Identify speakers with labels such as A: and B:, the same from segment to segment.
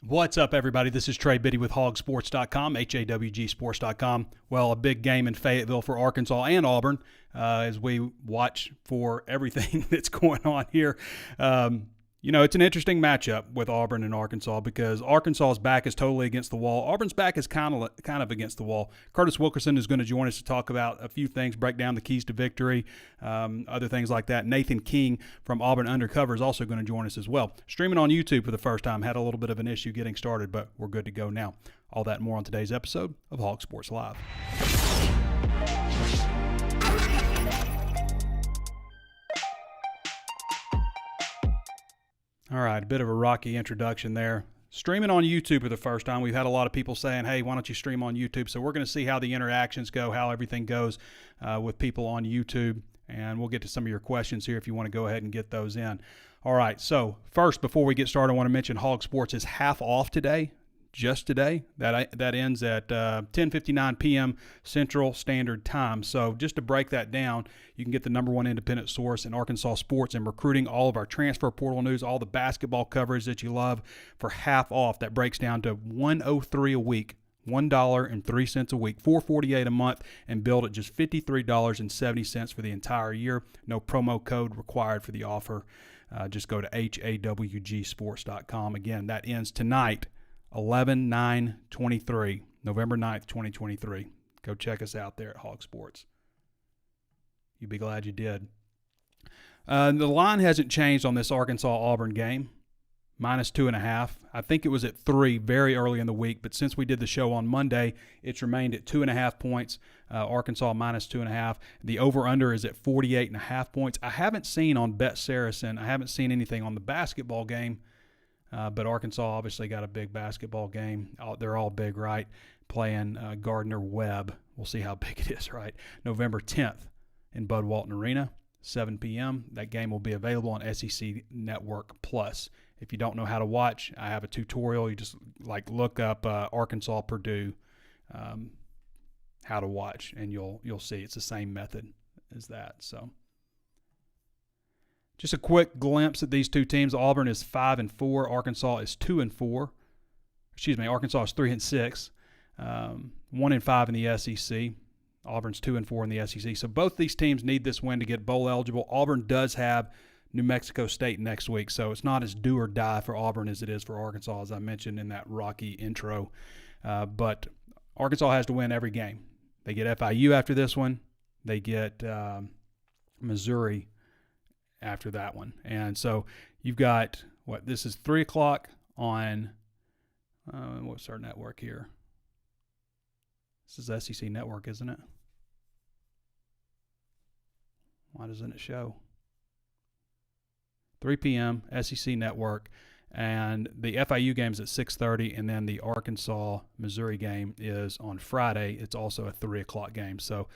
A: What's up, everybody? This is Trey Biddy with HawgSports.com, HAWGsports.com. Well, a big game in Fayetteville for Arkansas and Auburn as we watch for everything that's going on here. It's an interesting matchup with Auburn and Arkansas because Arkansas's back is totally against the wall. Auburn's back is kind of against the wall. Curtis Wilkerson is going to join us to talk about a few things, break down the keys to victory, other things like that. Nathan King from Auburn Undercover is also going to join us as well. Streaming on YouTube for the first time. Had a little bit of an issue getting started, but we're good to go now. All that and more on today's episode of Hawg Sports Live. All right, a bit of a rocky introduction there. Streaming on YouTube for the first time. We've had a lot of people saying, hey, why don't you stream on YouTube? So we're going to see how the interactions go, how everything goes with people on YouTube. And we'll get to some of your questions here if you want to go ahead and get those in. All right, so first, before we get started, I want to mention Hawg Sports is half off today. Just today. That ends at 10:59 p.m. Central Standard Time. So just to break that down, you can get the number one independent source in Arkansas sports and recruiting, all of our transfer portal news, all the basketball coverage that you love for half off. That breaks down to $103 a week, $1.03 a week, $448 a month, and billed at just $53.70 for the entire year. No promo code required for the offer. Just go to HAWGsports.com. Again, that ends tonight. 11/9/23, November 9th, 2023. Go check us out there at Hawg Sports. You'd be glad you did. The line hasn't changed on this Arkansas-Auburn game. -2.5. I think it was at 3 very early in the week, but since we did the show on Monday, it's remained at 2.5 points. Arkansas -2.5. The over-under is at 48.5 points. I haven't seen on Bet Saracen, I haven't seen anything on the basketball game. But Arkansas obviously got a big basketball game. They're all big, right? Playing Gardner-Webb. We'll see how big it is, right? November 10th in Bud Walton Arena, 7 p.m. That game will be available on SEC Network Plus. If you don't know how to watch, I have a tutorial. You just look up Arkansas-Purdue, how to watch, and you'll see it's the same method as that. So. Just a quick glimpse at these two teams. Auburn is 5-4. Arkansas is 2-4. Arkansas is 3-6. 1-5 in the SEC. Auburn's 2-4 in the SEC. So both these teams need this win to get bowl eligible. Auburn does have New Mexico State next week, so it's not as do or die for Auburn as it is for Arkansas, as I mentioned in that rocky intro. But Arkansas has to win every game. They get FIU after this one. They get Missouri after that one. And so you've got, this is 3 o'clock on, what's our network here? This is SEC Network, isn't it? Why doesn't it show? 3 p.m., SEC Network, and the FIU game is at 6:30, and then the Arkansas-Missouri game is on Friday. It's also a 3 o'clock game. So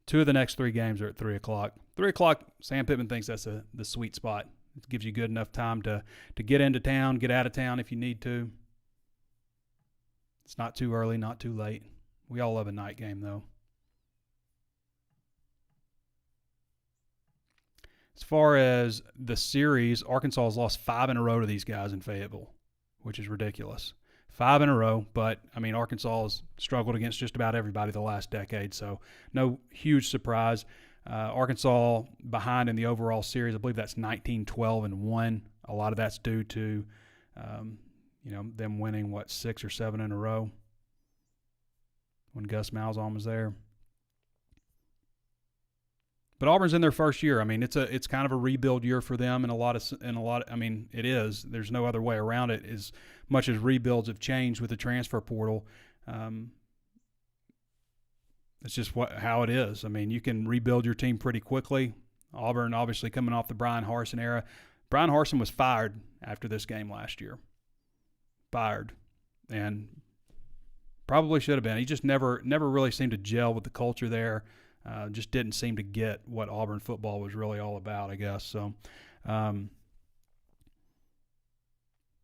A: 2 of the next 3 games are at 3 o'clock. 3 o'clock, Sam Pittman thinks that's the sweet spot. It gives you good enough time to get into town, get out of town if you need to. It's not too early, not too late. We all love a night game, though. As far as the series, Arkansas has lost 5 in a row to these guys in Fayetteville, which is ridiculous. 5 in a row, but, Arkansas has struggled against just about everybody the last decade, so no huge surprise. Arkansas behind in the overall series. I believe that's 19-12-1. A lot of that's due to, them winning, 6 or 7 in a row when Gus Malzahn was there. But Auburn's in their first year. It's kind of a rebuild year for them, and it is. There's no other way around it. As much as rebuilds have changed with the transfer portal, it's just how it is. You can rebuild your team pretty quickly. Auburn obviously coming off the Brian Harsin era. Brian Harsin was fired after this game last year. Fired, and probably should have been. He just never really seemed to gel with the culture there. Just didn't seem to get what Auburn football was really all about, I guess. So,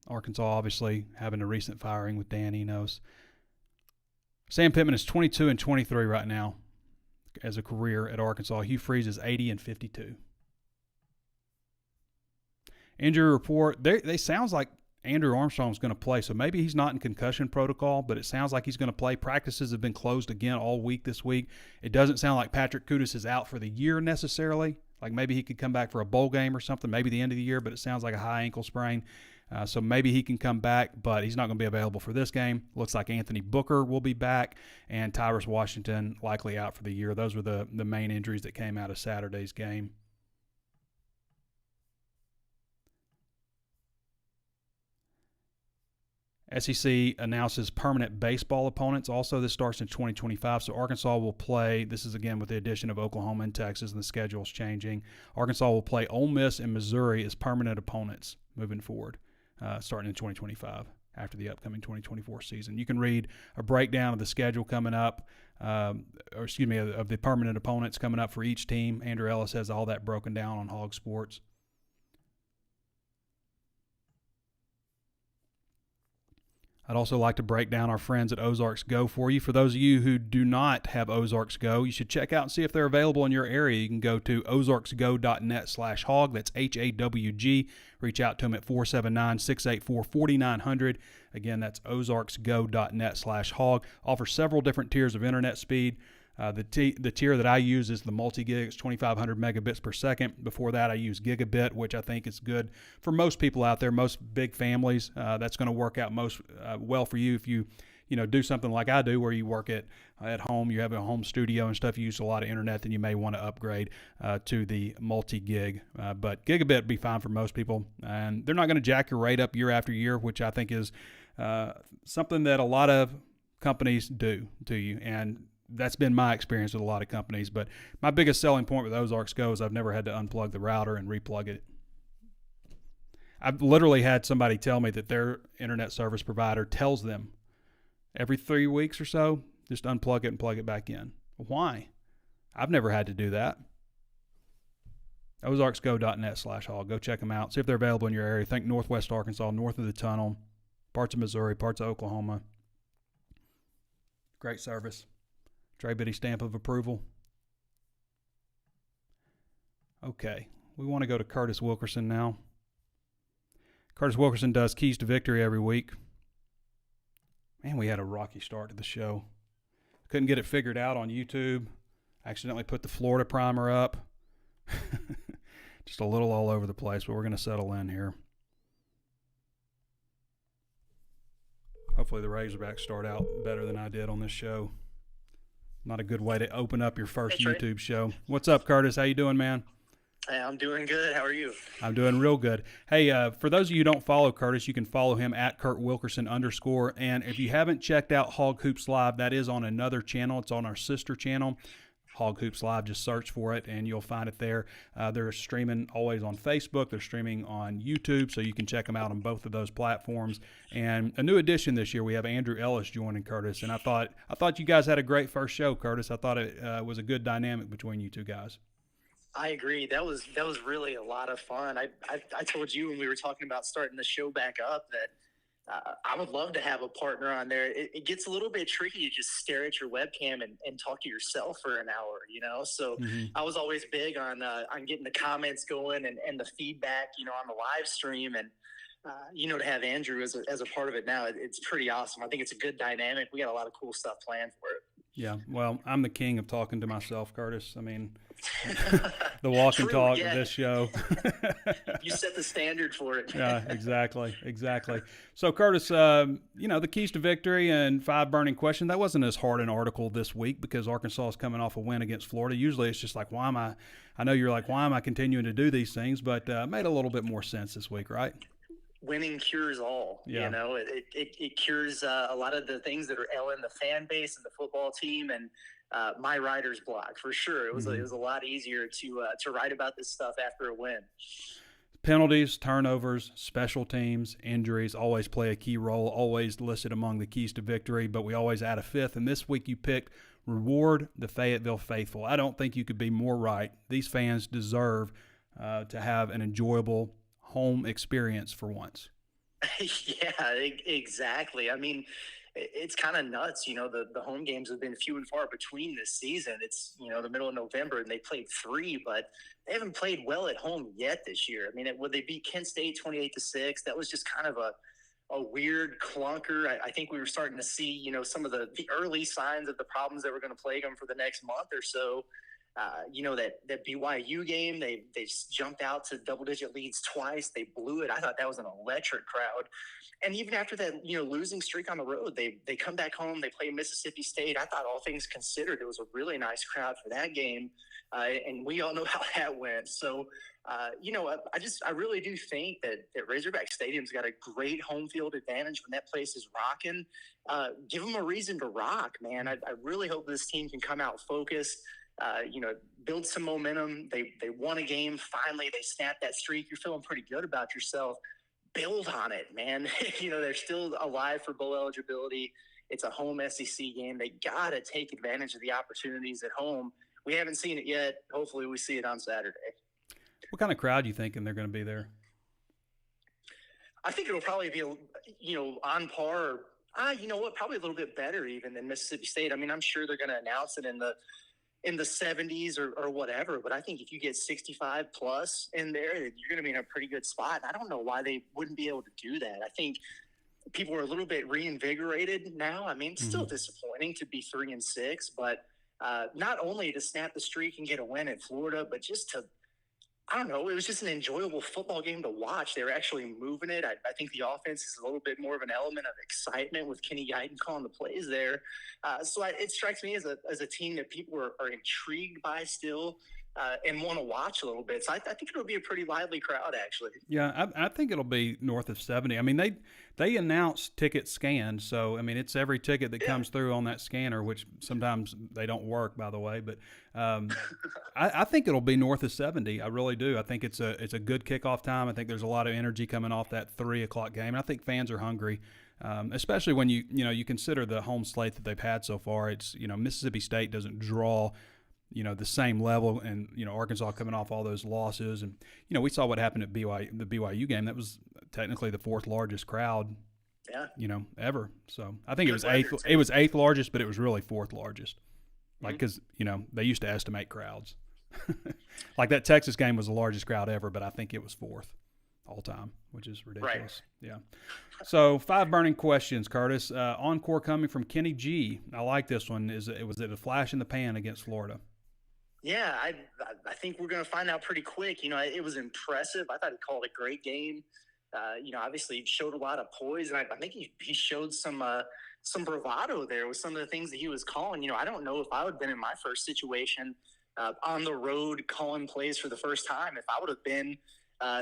A: Arkansas obviously having a recent firing with Dan Enos. Sam Pittman is 22-23 right now as a career at Arkansas. Hugh Freeze is 80-52. Injury report, they sounds like Andrew Armstrong's going to play, so maybe he's not in concussion protocol, but it sounds like he's going to play. Practices have been closed again all week this week. It doesn't sound like Patrick Kudus is out for the year necessarily. Like maybe he could come back for a bowl game or something, maybe the end of the year, but it sounds like a high ankle sprain. So maybe he can come back, but he's not going to be available for this game. Looks like Anthony Booker will be back, and Tyrus Washington likely out for the year. Those were the main injuries that came out of Saturday's game. SEC announces permanent baseball opponents. Also, this starts in 2025. So Arkansas will play, this is again with the addition of Oklahoma and Texas, and the schedule's changing. Arkansas will play Ole Miss and Missouri as permanent opponents moving forward, starting in 2025 after the upcoming 2024 season. You can read a breakdown of the schedule coming up, of the permanent opponents coming up for each team. Andrew Ellis has all that broken down on HawgSports. I'd also like to break down our friends at Ozarks Go for you. For those of you who do not have Ozarks Go, you should check out and see if they're available in your area. You can go to ozarksgo.net/hog. That's HAWG. Reach out to them at 479-684-4900. Again, that's ozarksgo.net/hog. Offers several different tiers of internet speed. The tier that I use is the Multigig. It's 2,500 megabits per second. Before that, I use Gigabit, which I think is good for most people out there, most big families. That's going to work out most well for you if you do something like I do, where you work at home, you have a home studio and stuff. You use a lot of internet, then you may want to upgrade to the Multigig. But Gigabit would be fine for most people, and they're not going to jack your rate up year after year, which I think is something that a lot of companies do to you. And that's been my experience with a lot of companies. But my biggest selling point with Ozarks Go is I've never had to unplug the router and replug it. I've literally had somebody tell me that their internet service provider tells them every 3 weeks or so, just unplug it and plug it back in. Why? I've never had to do that. ozarksgo.net/hog. Go check them out. See if they're available in your area. Think Northwest Arkansas, north of the tunnel, parts of Missouri, parts of Oklahoma. Great service. Trey Biddy stamp of approval. Okay, we want to go to Curtis Wilkerson now. Curtis Wilkerson does Keys to Victory every week. Man, we had a rocky start to the show. Couldn't get it figured out on YouTube. Accidentally put the Florida primer up. Just a little all over the place, but we're going to settle in here. Hopefully the Razorbacks start out better than I did on this show. Not a good way to open up your first YouTube show. What's up, Curtis? How you doing, man?
B: Hey, I'm doing good. How are you?
A: I'm doing real good. Hey, for those of you who don't follow Curtis, you can follow him at @KurtWilkerson_. And if you haven't checked out Hog Hoops Live, that is on another channel. It's on our sister channel, Hog Hoops Live. Just search for it, and you'll find it there. They're streaming always on Facebook. They're streaming on YouTube, so you can check them out on both of those platforms. And a new addition this year, we have Andrew Ellis joining Curtis. And I thought you guys had a great first show, Curtis. I thought it was a good dynamic between you two guys.
B: I agree. That was really a lot of fun. I told you when we were talking about starting the show back up that I would love to have a partner on there. It gets a little bit tricky to just stare at your webcam and talk to yourself for an hour, So I was always big on getting the comments going and the feedback, on the live stream. And, to have Andrew as a part of it now, it's pretty awesome. I think it's a good dynamic. We got a lot of cool stuff planned for it.
A: Yeah, well, I'm the king of talking to myself, Curtis. I mean, the walk and talk of this show.
B: You set the standard for it.
A: Yeah, exactly. So, Curtis, the Keys to Victory and 5 burning questions, that wasn't as hard an article this week because Arkansas is coming off a win against Florida. Usually it's just like, why am I continuing to do these things? But made a little bit more sense this week, right?
B: Winning cures all.
A: Yeah.
B: It cures a lot of the things that are ailing the fan base and the football team and my writer's block for sure. It was a lot easier to write about this stuff after a win.
A: Penalties, turnovers, special teams, injuries always play a key role, always listed among the keys to victory, but we always add a fifth. And this week you picked reward the Fayetteville faithful. I don't think you could be more right. These fans deserve to have an enjoyable home experience for once.
B: Yeah, exactly. I mean, it's kind of nuts. The home games have been few and far between this season. It's, the middle of November and they played 3, but they haven't played well at home yet this year. I mean, they beat Kent State 28-6. That was just kind of a weird clunker. I think we were starting to see, some of the early signs of the problems that were going to plague them for the next month or so. That BYU game, they just jumped out to double-digit leads twice. They blew it. I thought that was an electric crowd. And even after that, losing streak on the road, they come back home. They play Mississippi State. I thought, all things considered, it was a really nice crowd for that game. And we all know how that went. So, I really do think that Razorback Stadium's got a great home field advantage when that place is rocking. Give them a reason to rock, man. I really hope this team can come out focused. Build some momentum. They won a game. Finally, they snapped that streak. You're feeling pretty good about yourself. Build on it, man. They're still alive for bowl eligibility. It's a home SEC game. They got to take advantage of the opportunities at home. We haven't seen it yet. Hopefully we see it on Saturday.
A: What kind of crowd are you thinking they're going to be there?
B: I think it'll probably be, on par or, probably a little bit better even than Mississippi State. I mean, I'm sure they're going to announce it in the 70s or whatever. But I think if you get 65 plus in there, you're going to be in a pretty good spot. I don't know why they wouldn't be able to do that. I think people are a little bit reinvigorated now. I mean, it's still disappointing to be 3-6, but not only to snap the streak and get a win at Florida, but just to, I don't know, it was just an enjoyable football game to watch. They were actually moving it. I think the offense is a little bit more of an element of excitement with Kenny Guyton calling the plays there. It strikes me as a team that people are intrigued by still and want to watch a little bit. So I think it'll be a pretty lively crowd, actually.
A: Yeah, I think it'll be north of 70. I mean, they announced ticket scanned, so I mean it's every ticket that comes through on that scanner, which sometimes they don't work, by the way. But I think it'll be north of 70. I really do. I think it's a good kickoff time. I think there's a lot of energy coming off that 3:00 game, and I think fans are hungry, especially when you consider the home slate that they've had so far. It's Mississippi State doesn't draw the same level, and Arkansas coming off all those losses, and we saw what happened at the BYU game. That was technically the fourth largest crowd, ever. So I think it was eighth. It was eighth largest, but it was really fourth largest, because they used to estimate crowds. Like that Texas game was the largest crowd ever, but I think it was fourth all time, which is ridiculous. Right. Yeah. So 5 burning questions, Curtis. Encore coming from Kenny G. I like this one. Was it a flash in the pan against Florida?
B: Yeah, I think we're going to find out pretty quick. It was impressive. I thought he called a great game. Obviously he showed a lot of poise, and I think he showed some bravado there with some of the things that he was calling. I don't know if I would have been in my first situation on the road calling plays for the first time, if I would have been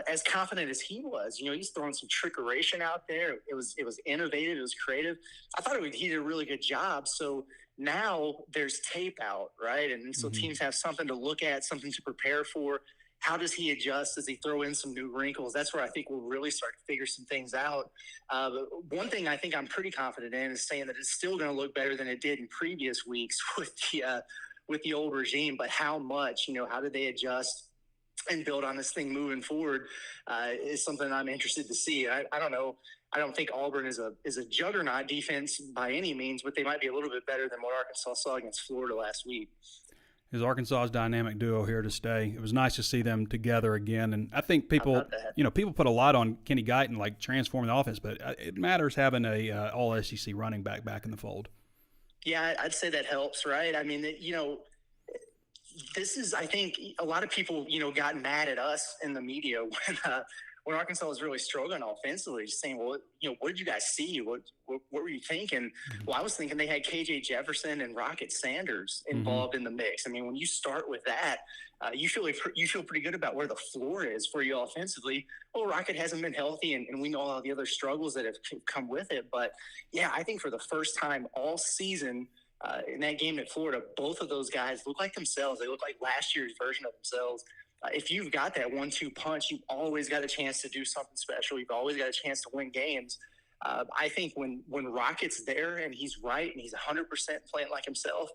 B: as confident as he was. He's throwing some trickeration out there. It was innovative. It was creative. I thought he did a really good job. So now there's tape out, right? And so teams have something to look at, something to prepare for. How does he adjust? Does he throw in some new wrinkles? That's where I think we'll really start to figure some things out. One thing I think I'm pretty confident in is saying that it's still going to look better than it did in previous weeks with the old regime. But how much? How did they adjust and build on this thing moving forward is something I'm interested to see. I don't know. I don't think Auburn is a juggernaut defense by any means, but they might be a little bit better than what Arkansas saw against Florida last week.
A: Is Arkansas's dynamic duo here to stay? It was nice to see them together again, and I think people put a lot on Kenny Guyton, like transforming the offense, but it matters having a all SEC running back in the fold.
B: Yeah, I'd say that helps, right? I mean, this is, I think, a lot of people, got mad at us in the media when Arkansas was really struggling offensively, just saying, well, what did you guys see? What were you thinking? Well, I was thinking they had KJ Jefferson and Rocket Sanders involved in the mix. I mean, when you start with that, you feel pretty good about where the floor is for you offensively. Well, Rocket hasn't been healthy, and we know all the other struggles that have come with it. But, yeah, I think for the first time all season in that game at Florida, both of those guys look like themselves. They look like last year's version of themselves. If you've got that 1-2 punch, you've always got a chance to do something special. You've always got a chance to win games. I think when Rocket's there and he's right and he's 100% playing like himself,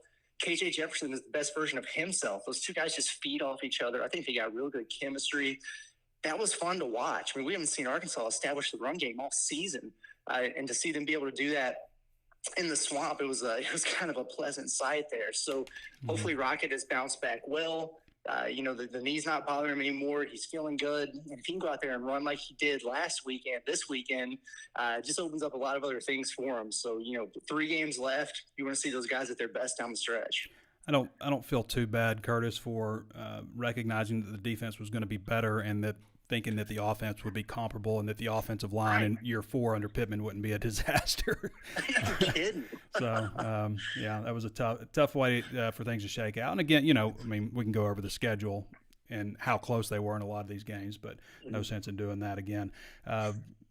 B: KJ Jefferson is the best version of himself. Those two guys just feed off each other. I think they got real good chemistry. That was fun to watch. I mean, we haven't seen Arkansas establish the run game all season, and to see them be able to do that in the swamp, it was kind of a pleasant sight there. So hopefully Rocket has bounced back well. The knee's not bothering him anymore. He's feeling good. And if he can go out there and run like he did this weekend, it just opens up a lot of other things for him. So, 3 games left. You want to see those guys at their best down the stretch.
A: I don't feel too bad, Curtis, for recognizing that the defense was going to be better and that thinking that the offense would be comparable and that the offensive line in year 4 under Pittman wouldn't be a disaster.
B: No kidding.
A: So, that was a tough way for things to shake out. And again, we can go over the schedule and how close they were in a lot of these games, but no sense in doing that again.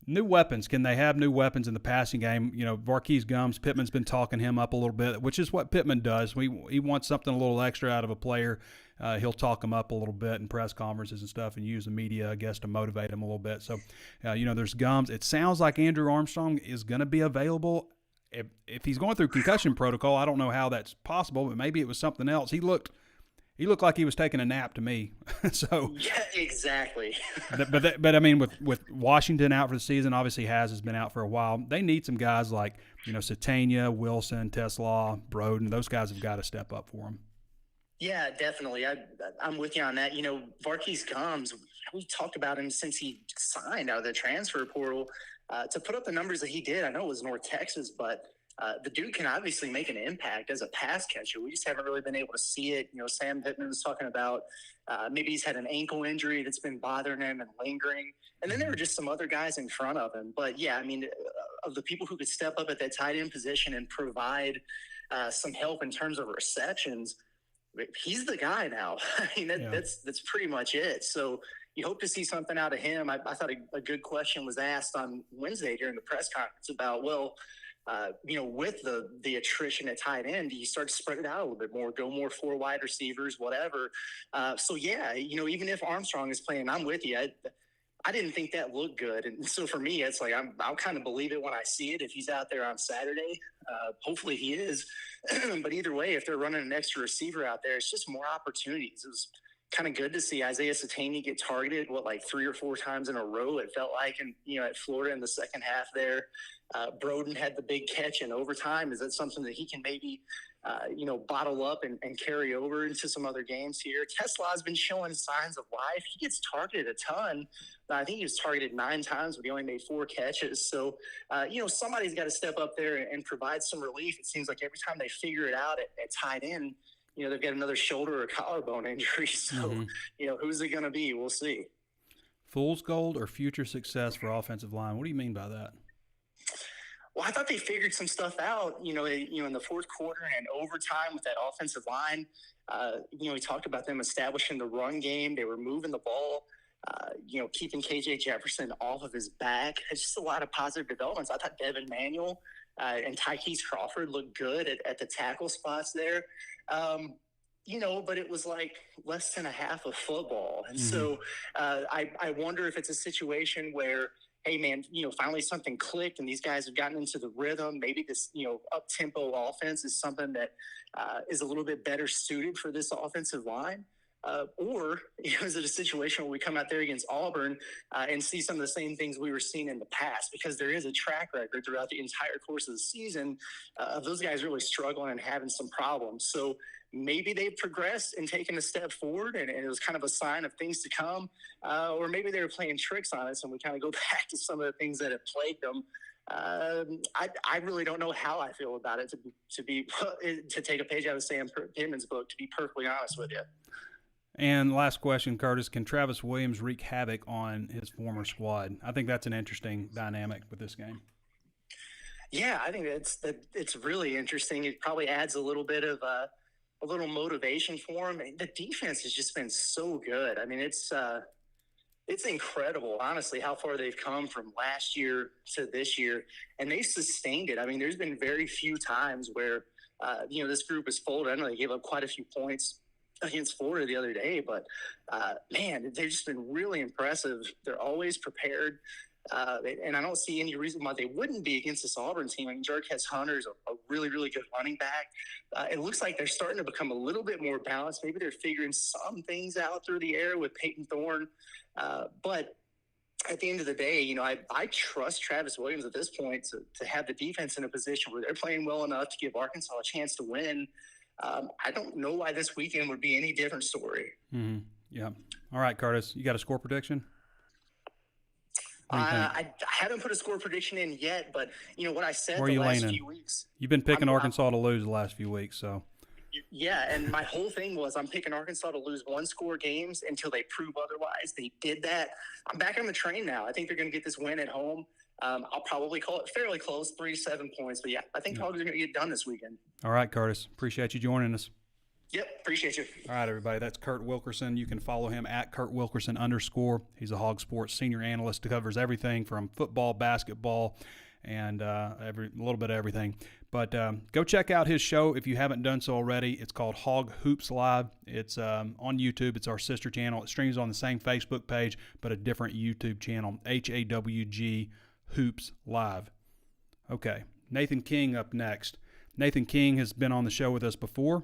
A: New weapons. Can they have new weapons in the passing game? Varkey's Gums, Pittman's been talking him up a little bit, which is what Pittman does. He wants something a little extra out of a player. He'll talk him up a little bit in press conferences and stuff and use the media, I guess, to motivate him a little bit. So, there's Gums. It sounds like Andrew Armstrong is going to be available. If he's going through concussion protocol, I don't know how that's possible, but maybe it was something else. He looked like he was taking a nap to me. So
B: yeah, exactly.
A: but I mean, with Washington out for the season, obviously has been out for a while. They need some guys like Satania, Wilson, Teslaw, Broden. Those guys have got to step up for them.
B: Yeah, definitely. I'm with you on that. Varkey's Gums, we talked about him since he signed out of the transfer portal. To put up the numbers that he did, I know it was North Texas, but the dude can obviously make an impact as a pass catcher. We just haven't really been able to see it. Sam Pittman was talking about maybe he's had an ankle injury that's been bothering him and lingering. And then there were just some other guys in front of him. But, yeah, of the people who could step up at that tight end position and provide some help in terms of receptions, he's the guy now. That's pretty much it. So you hope to see something out of him. I thought a good question was asked on Wednesday during the press conference about, with the attrition at tight end, you start to spread it out a little bit more, go more 4 wide receivers, whatever. Even if Armstrong is playing, I'm with you. I didn't think that looked good. And so for me, it's like I'll kind of believe it when I see it if he's out there on Saturday. Hopefully he is. But either way, if they're running an extra receiver out there, it's just more opportunities. It was kind of good to see Isaiah Satani get targeted, 3 or 4 times in a row, it felt like, and at Florida in the second half there. Broden had the big catch in overtime. Is that something that he can maybe, bottle up and carry over into some other games here? Tesla's been showing signs of life. He gets targeted a ton. I think he was targeted 9 times, but he only made 4 catches. So, somebody's got to step up there and provide some relief. It seems like every time they figure it out at tight end, they've got another shoulder or collarbone injury. So, who's it going to be? We'll see.
A: Fool's gold or future success for offensive line? What do you mean by that?
B: Well, I thought they figured some stuff out, in the fourth quarter and overtime with that offensive line. We talked about them establishing the run game. They were moving the ball, keeping KJ Jefferson off of his back. It's just a lot of positive developments. I thought Devin Manuel and Tykees Crawford looked good at the tackle spots there. But it was like less than a half of football. And so I wonder if it's a situation where, hey, man, finally something clicked and these guys have gotten into the rhythm. Maybe this, up-tempo offense is something that is a little bit better suited for this offensive line. Or is it a situation where we come out there against Auburn and see some of the same things we were seeing in the past? Because there is a track record throughout the entire course of the season of those guys really struggling and having some problems. So maybe they've progressed and taken a step forward, and it was kind of a sign of things to come. Or maybe they were playing tricks on us, and we kind of go back to some of the things that have plagued them. I really don't know how I feel about it, to take a page out of Sam Pittman's book, to be perfectly honest with you.
A: And last question, Curtis, can Travis Williams wreak havoc on his former squad? I think that's an interesting dynamic with this game.
B: Yeah, I think it's really interesting. It probably adds a little bit of a little motivation for him. The defense has just been so good. I mean, it's incredible, honestly, how far they've come from last year to this year, and they've sustained it. I mean, there's been very few times where, this group has folded. I know they gave up quite a few points against Florida the other day, but man, they've just been really impressive. They're always prepared. And I don't see any reason why they wouldn't be against this Auburn team. I mean, Jarquez Hunter's a really, really good running back. It looks like they're starting to become a little bit more balanced. Maybe they're figuring some things out through the air with Peyton Thorne. But at the end of the day, I trust Travis Williams at this point to have the defense in a position where they're playing well enough to give Arkansas a chance to win. I don't know why this weekend would be any different story.
A: Mm-hmm. Yeah. All right, Curtis, you got a score prediction?
B: I haven't put a score prediction in yet, but what I said
A: Where
B: the
A: you
B: last
A: leaning?
B: few weeks.
A: You've been picking Arkansas to lose the last few weeks, so.
B: Yeah, and my whole thing was I'm picking Arkansas to lose one-score games until they prove otherwise. They did that. I'm back on the train now. I think they're going to get this win at home. I'll probably call it fairly close, 3 to 7 points. But, yeah, I think Hogs are going to get done this weekend.
A: All right, Curtis. Appreciate you joining us.
B: Yep, appreciate you.
A: All right, everybody. That's Kurt Wilkerson. You can follow him at @KurtWilkerson_. He's a HawgSports senior analyst who covers everything from football, basketball, and a little bit of everything. But go check out his show if you haven't done so already. It's called Hog Hoops Live. It's on YouTube. It's our sister channel. It streams on the same Facebook page, but a different YouTube channel, HAWG Hoops Live. Okay, Nathan King up next. Nathan King has been on the show with us before.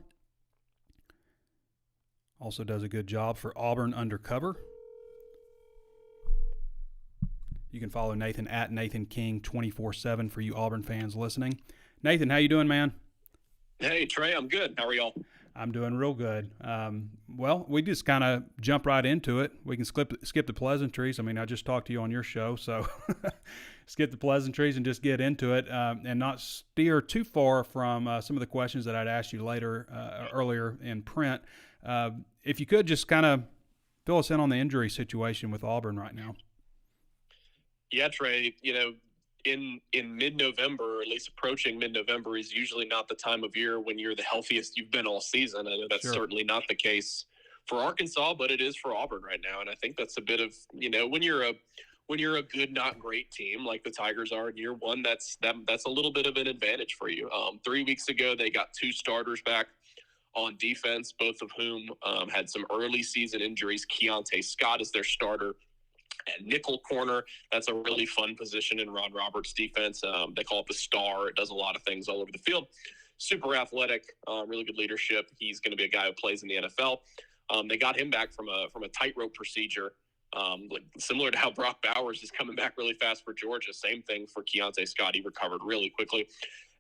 A: Also does a good job for Auburn Undercover. You can follow Nathan at Nathan King 24/7 for you Auburn fans listening. Nathan, how you doing, man?
C: Hey, Trey, I'm good. How are y'all?
A: I'm doing real good. Well, we just kind of jump right into it. We can skip the pleasantries. I mean, I just talked to you on your show, so skip the pleasantries and just get into it and not steer too far from some of the questions that I'd asked you earlier in print. If you could just kind of fill us in on the injury situation with Auburn right now.
C: Yeah, Trey, in mid-November, or at least approaching mid-November, is usually not the time of year when you're the healthiest you've been all season. I know that's certainly not the case for Arkansas, but it is for Auburn right now. And I think that's a bit of, when you're a good, not great team like the Tigers are in year one, that's a little bit of an advantage for you. 3 weeks ago, they got 2 starters back on defense, both of whom had some early season injuries. Keontae Scott is their starter at nickel corner. That's a really fun position in Ron Roberts' defense. They call it the star. It does a lot of things all over the field. Super athletic, really good leadership. He's going to be a guy who plays in the NFL. They got him back from a tightrope procedure, similar to how Brock Bowers is coming back really fast for Georgia. Same thing for Keontae Scott. He recovered really quickly.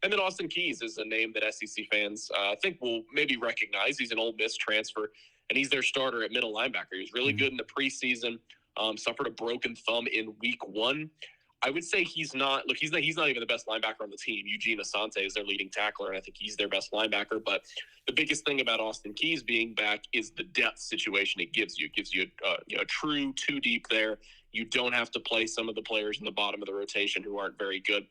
C: And then Austin Keys is a name that SEC fans I think will maybe recognize. He's an Ole Miss transfer, and he's their starter at middle linebacker. He was really good in the preseason. Suffered a broken thumb in week 1. I would say he's not even the best linebacker on the team. Eugene Asante is their leading tackler, and I think he's their best linebacker. But the biggest thing about Austin Keys being back is the depth situation it gives you. It gives you a true 2 deep there. You don't have to play some of the players in the bottom of the rotation who aren't very good.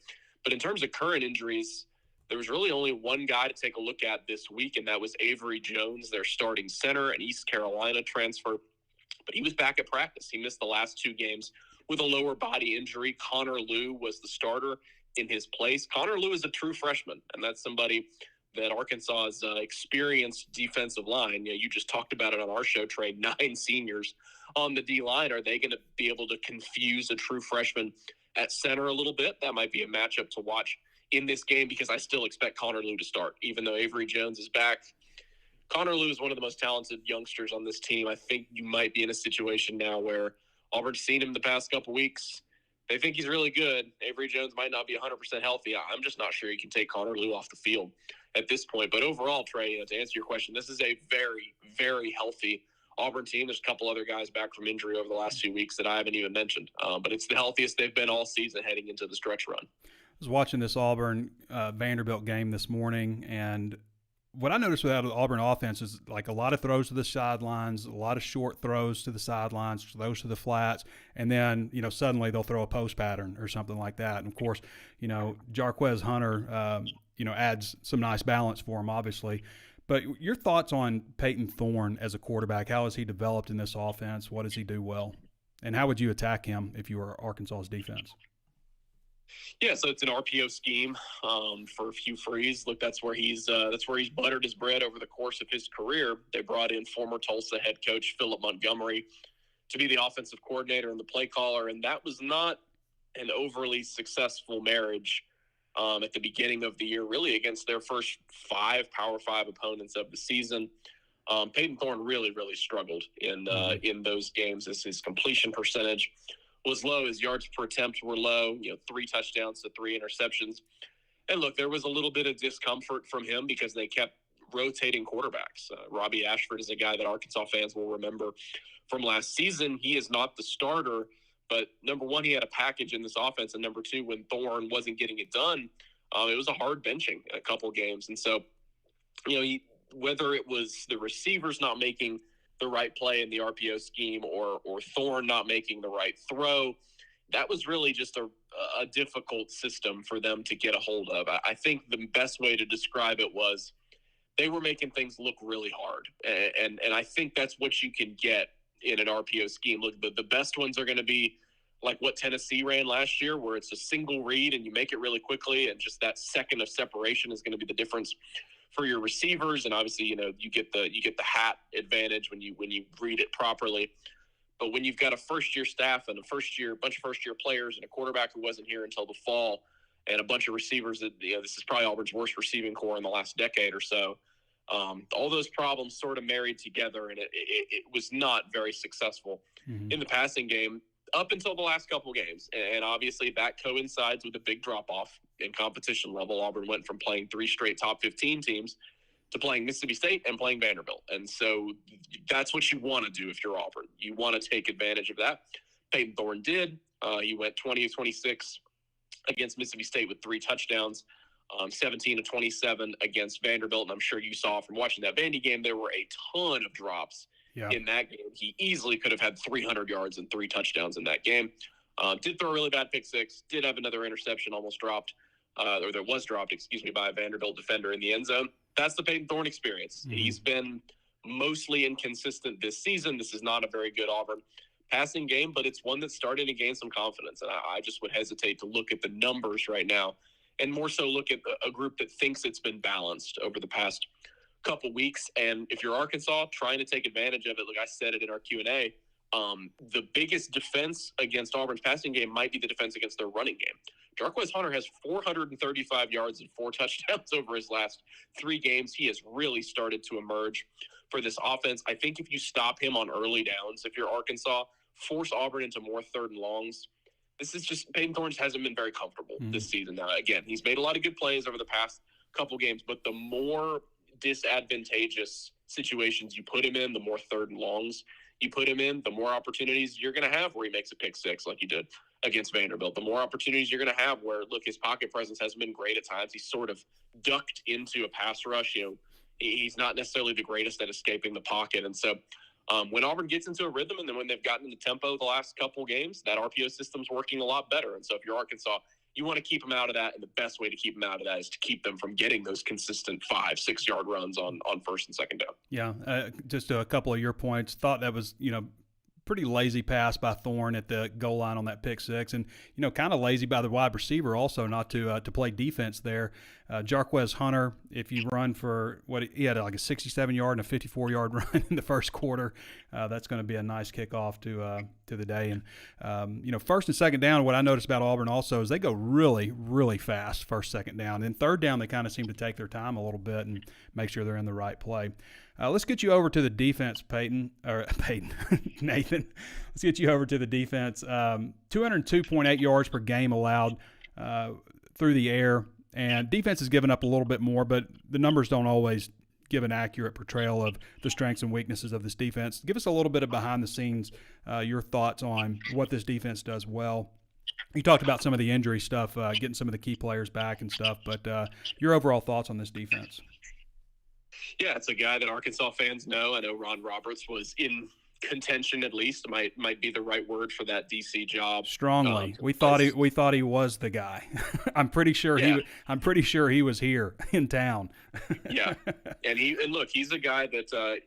C: But in terms of current injuries, there was really only one guy to take a look at this week, and that was Avery Jones, their starting center, an East Carolina transfer. But he was back at practice. He missed the last 2 games with a lower body injury. Connor Liu was the starter in his place. Connor Liu is a true freshman, and that's somebody that Arkansas's experienced defensive line. You just talked about it on our show, Trey. 9 seniors on the D-line. Are they going to be able to confuse a true freshman at center a little bit? That might be a matchup to watch in this game, because I still expect Connor Liu to start, even though Avery Jones is back. Connor Liu is one of the most talented youngsters on this team. I think you might be in a situation now where Auburn's seen him the past couple weeks. They think he's really good. Avery Jones might not be 100% healthy. I'm just not sure you can take Connor Liu off the field at this point. But overall, Trey, to answer your question, this is a very, very healthy Auburn team. There's a couple other guys back from injury over the last few weeks that I haven't even mentioned. But it's the healthiest they've been all season heading into the stretch run.
A: I was watching this Auburn Vanderbilt game this morning, and what I noticed with the Auburn offense is like a lot of throws to the sidelines, a lot of short throws to the sidelines, throws to the flats, and then, suddenly they'll throw a post pattern or something like that. And, of course, Jarquez Hunter, adds some nice balance for him, obviously. But your thoughts on Peyton Thorne as a quarterback? How has he developed in this offense? What does he do well? And how would you attack him if you were Arkansas's defense?
C: Yeah, so it's an RPO scheme for Hugh Freeze. Look, that's where he's buttered his bread over the course of his career. They brought in former Tulsa head coach Philip Montgomery to be the offensive coordinator and the play caller, and that was not an overly successful marriage at the beginning of the year, really against their first 5 Power 5 opponents of the season. Peyton Thorne really, really struggled in those games as his completion percentage was low. His yards per attempt were low, 3 touchdowns to 3 interceptions. And look, there was a little bit of discomfort from him because they kept rotating quarterbacks. Robbie Ashford is a guy that Arkansas fans will remember from last season. He is not the starter, but number one, he had a package in this offense, and number two, when Thorne wasn't getting it done, it was a hard benching in a couple games. And so, whether it was the receivers not making the right play in the RPO scheme or Thorne not making the right throw, that was really just a difficult system for them to get a hold of. I think the best way to describe it was they were making things look really hard. And I think that's what you can get in an RPO scheme. Look, the best ones are going to be like what Tennessee ran last year, where it's a single read and you make it really quickly, and just that second of separation is going to be the difference for your receivers. And obviously, you get the hat advantage when you read it properly. But when you've got a first-year staff and a bunch of first-year players and a quarterback who wasn't here until the fall, and a bunch of receivers that, this is probably Auburn's worst receiving core in the last decade or so. All those problems sort of married together, and it was not very successful in the passing game up until the last couple games. And obviously that coincides with a big drop-off in competition level. Auburn went from playing 3 straight top 15 teams to playing Mississippi State and playing Vanderbilt. And so that's what you want to do if you're Auburn. You want to take advantage of that. Peyton Thorne did. He went 20-26 against Mississippi State with 3 touchdowns, 17-27 against Vanderbilt. And I'm sure you saw from watching that Vandy game, there were a ton of drops in that game. He easily could have had 300 yards and 3 touchdowns in that game. Did throw a really bad pick six, did have another interception almost dropped, or there was dropped, by a Vanderbilt defender in the end zone. That's the Peyton Thorne experience. He's been mostly inconsistent this season. This is not a very good Auburn passing game, but it's one that's starting to gain some confidence. And I just would hesitate to look at the numbers right now, and more so look at a group that thinks it's been balanced over the past couple weeks. And if you're Arkansas, trying to take advantage of it, like I said it in our Q&A, the biggest defense against Auburn's passing game might be the defense against their running game. Jarquez Hunter has 435 yards and 4 touchdowns over his last 3 games. He has really started to emerge for this offense. I think if you stop him on early downs, if you're Arkansas, force Auburn into more 3rd and longs. This is just, Peyton Thorne hasn't been very comfortable this season. Now, again, he's made a lot of good plays over the past couple games, but the more disadvantageous situations you put him in, the more 3rd and longs you put him in, the more opportunities you're going to have where he makes a pick six like he did against Vanderbilt. The more opportunities you're going to have where, look, his pocket presence hasn't been great at times. He's sort of ducked into a pass rush. He's not necessarily the greatest at escaping the pocket. And so when Auburn gets into a rhythm, and then when they've gotten into tempo the last couple games, that RPO system's working a lot better. And so if you're Arkansas, you want to keep them out of that, and the best way to keep them out of that is to keep them from getting those consistent 5-6 yard runs on 1st and 2nd down.
A: Yeah, just a couple of your points. Thought that was, pretty lazy pass by Thorne at the goal line on that pick six, and kind of lazy by the wide receiver also not to play defense there. Jarquez Hunter, if you run for he had like a 67-yard and a 54-yard run in the first quarter, that's going to be a nice kickoff to the day. And 1st and 2nd down, what I noticed about Auburn also is they go really, really fast 1st, 2nd down. And 3rd down, they kind of seem to take their time a little bit and make sure they're in the right play. Let's get you over to the defense, Nathan. Let's get you over to the defense. 202.8 yards per game allowed through the air. And defense has given up a little bit more, but the numbers don't always give an accurate portrayal of the strengths and weaknesses of this defense. Give us a little bit of behind the scenes, your thoughts on what this defense does well. You talked about some of the injury stuff, getting some of the key players back and stuff, but your overall thoughts on this defense.
C: Yeah, it's a guy that Arkansas fans know. I know Ron Roberts was in contention, at least might be the right word for that DC job.
A: Strongly, we thought he was the guy. I'm pretty sure he was here in town.
C: Yeah, and look, he's a guy that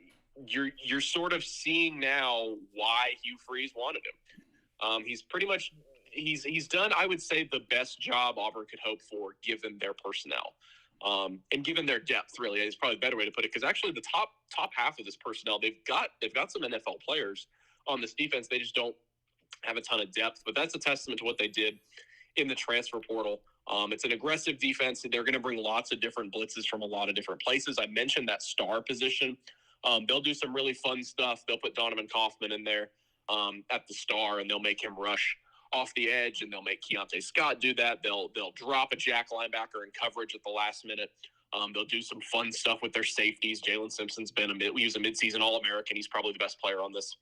C: you're sort of seeing now why Hugh Freeze wanted him. He's pretty much he's done, I would say, the best job Auburn could hope for given their personnel. And given their depth, really, is probably a better way to put it. Because actually, the top half of this personnel, they've got some NFL players on this defense. They just don't have a ton of depth. But that's a testament to what they did in the transfer portal. It's an aggressive defense. They're going to bring lots of different blitzes from a lot of different places. I mentioned that star position. They'll do some really fun stuff. They'll put Donovan Kaufman in there at the star, and they'll make him rush off the edge, and they'll make Keontae Scott do that. They'll drop a jack linebacker in coverage at the last minute They'll do some fun stuff with their safeties. Jalen Simpson's been we use a midseason All-American. He's probably the best player on this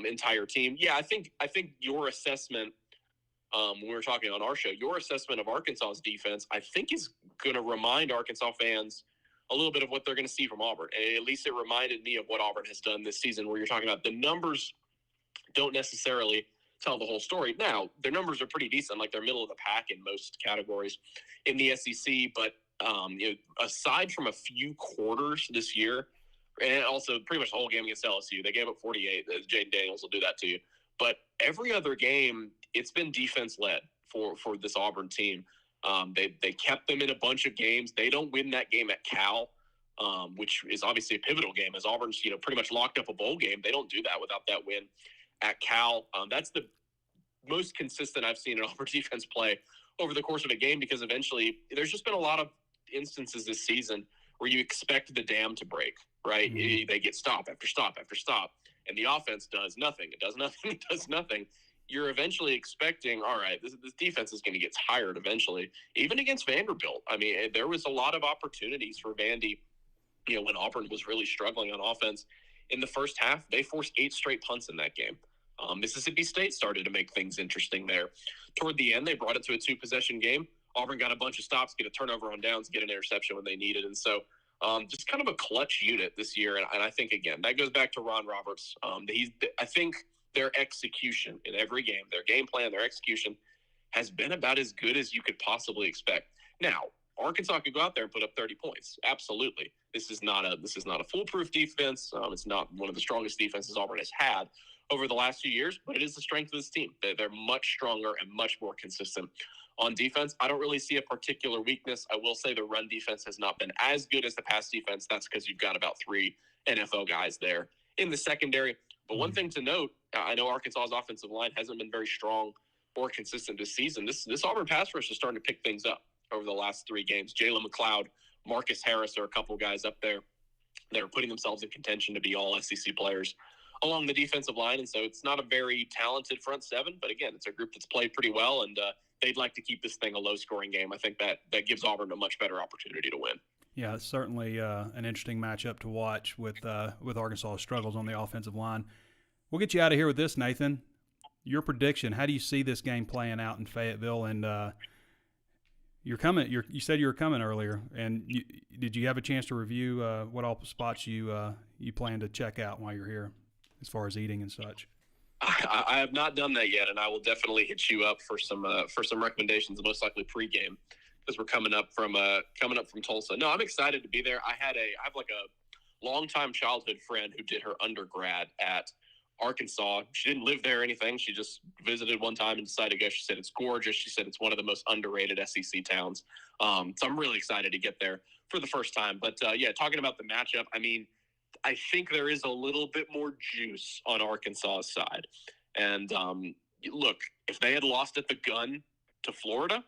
C: entire team. Yeah, I think your assessment when we were talking on our show, your assessment of Arkansas's defense, I think is going to remind Arkansas fans a little bit of what they're going to see from Auburn. And at least it reminded me of what Auburn has done this season, where you're talking about the numbers don't necessarily tell the whole story. Now, their numbers are pretty decent, like they're middle of the pack in most categories in the SEC, but aside from a few quarters this year, and also pretty much the whole game against LSU, they gave up 48. Jaden Daniels will do that to you. But every other game, it's been defense-led for this Auburn team. They kept them in a bunch of games. They don't win that game at Cal, which is obviously a pivotal game, as Auburn's pretty much locked up a bowl game. They don't do that without that win at Cal. That's the most consistent I've seen an Auburn defense play over the course of a game, because eventually there's just been a lot of instances this season where you expect the dam to break, right? Mm-hmm. They get stop after stop after stop, and the offense does nothing. It does nothing. It does nothing. You're eventually expecting, all right, this defense is going to get tired eventually, even against Vanderbilt. I mean, there was a lot of opportunities for Vandy, when Auburn was really struggling on offense. In the first half, they forced 8 straight punts in that game. Mississippi State started to make things interesting there. Toward the end, they brought it to a 2-possession game. Auburn got a bunch of stops, get a turnover on downs, get an interception when they needed. And so just kind of a clutch unit this year. And I think, again, that goes back to Ron Roberts. I think their execution in every game, their game plan, their execution has been about as good as you could possibly expect. Now, Arkansas could go out there and put up 30 points. Absolutely. This is not a foolproof defense. It's not one of the strongest defenses Auburn has had over the last few years, but it is the strength of this team. They're much stronger and much more consistent on defense. I don't really see a particular weakness. I will say the run defense has not been as good as the pass defense. That's because you've got about 3 NFL guys there in the secondary. But one thing to note, I know Arkansas's offensive line hasn't been very strong or consistent this season. This Auburn pass rush is starting to pick things up over the last 3 games. Jalen McLeod, Marcus Harris are a couple guys up there that are putting themselves in contention to be all SEC players along the defensive line. And so it's not a very talented front 7, but again, it's a group that's played pretty well, and they'd like to keep this thing a low-scoring game. I think that gives Auburn a much better opportunity to win. Yeah, it's certainly an interesting matchup to watch with Arkansas's struggles on the offensive line. We'll get you out of here with this, Nathan. Your prediction, how do you see this game playing out in Fayetteville? And you said you were coming earlier, and did you have a chance to review what all spots you plan to check out while you're here, as far as eating and such? I have not done that yet, and I will definitely hit you up for some recommendations, most likely pregame, because we're coming up from Tulsa. No, I'm excited to be there. I have like a longtime childhood friend who did her undergrad at Arkansas. She didn't live there or anything. She just visited one time and decided to go. She said it's gorgeous. She said it's one of the most underrated SEC towns. So I'm really excited to get there for the first time. But talking about the matchup, I mean, I think there is a little bit more juice on Arkansas's side. And look, if they had lost at the gun to Florida,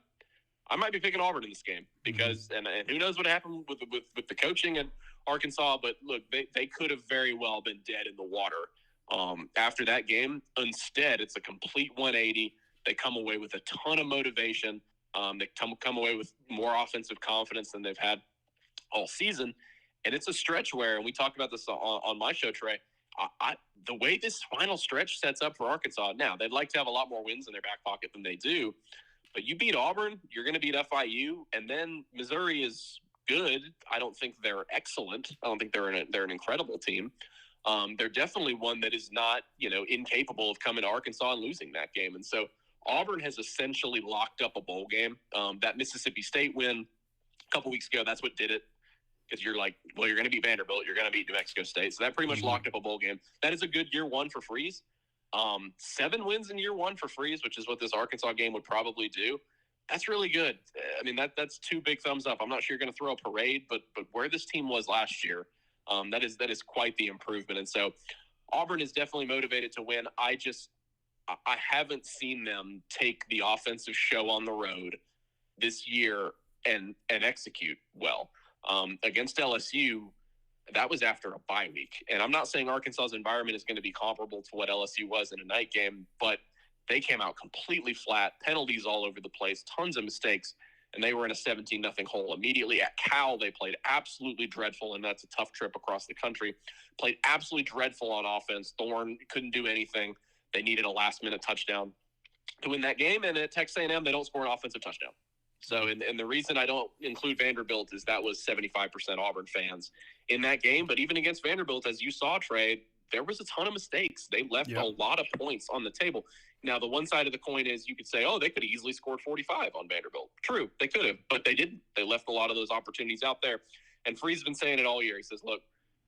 C: I might be picking Auburn in this game because, and who knows what happened with the coaching at Arkansas. But look, they could have very well been dead in the water after that game. Instead, it's a complete 180. They come away with a ton of motivation. They come away with more offensive confidence than they've had all season. And it's a stretch where, and we talked about this on my show, Trey, the way this final stretch sets up for Arkansas, now they'd like to have a lot more wins in their back pocket than they do, but you beat Auburn, you're going to beat FIU, and then Missouri is good. I don't think they're excellent. I don't think they're an incredible team. They're definitely one that is not, incapable of coming to Arkansas and losing that game. And so Auburn has essentially locked up a bowl game. That Mississippi State win a couple weeks ago, that's what did it. Because you're like, well, you're going to beat Vanderbilt, you're going to beat New Mexico State. So that pretty much locked up a bowl game. That is a good year 1 for Freeze. 7 wins in year 1 for Freeze, which is what this Arkansas game would probably do. That's really good. I mean, that's 2 big thumbs up. I'm not sure you're going to throw a parade, but where this team was last year, that is quite the improvement. And so Auburn is definitely motivated to win. I haven't seen them take the offensive show on the road this year and execute well. Against LSU, that was after a bye week. And I'm not saying Arkansas's environment is going to be comparable to what LSU was in a night game, but they came out completely flat, penalties all over the place, tons of mistakes. and they were in a 17-0 hole immediately. At Cal, they played absolutely dreadful, and that's a tough trip across the country. Played absolutely dreadful on offense. Thorne couldn't do anything. They needed a last-minute touchdown to win that game, and at Texas A&M, they don't score an offensive touchdown. So, and the reason I don't include Vanderbilt is that was 75% Auburn fans in that game. But even against Vanderbilt, as you saw, Trey, there was a ton of mistakes. They left a lot of points on the table. Now, the one side of the coin is you could say, oh, they could have easily scored 45 on Vanderbilt. True, they could have, but they didn't. They left a lot of those opportunities out there. And Free's been saying it all year. He says, look,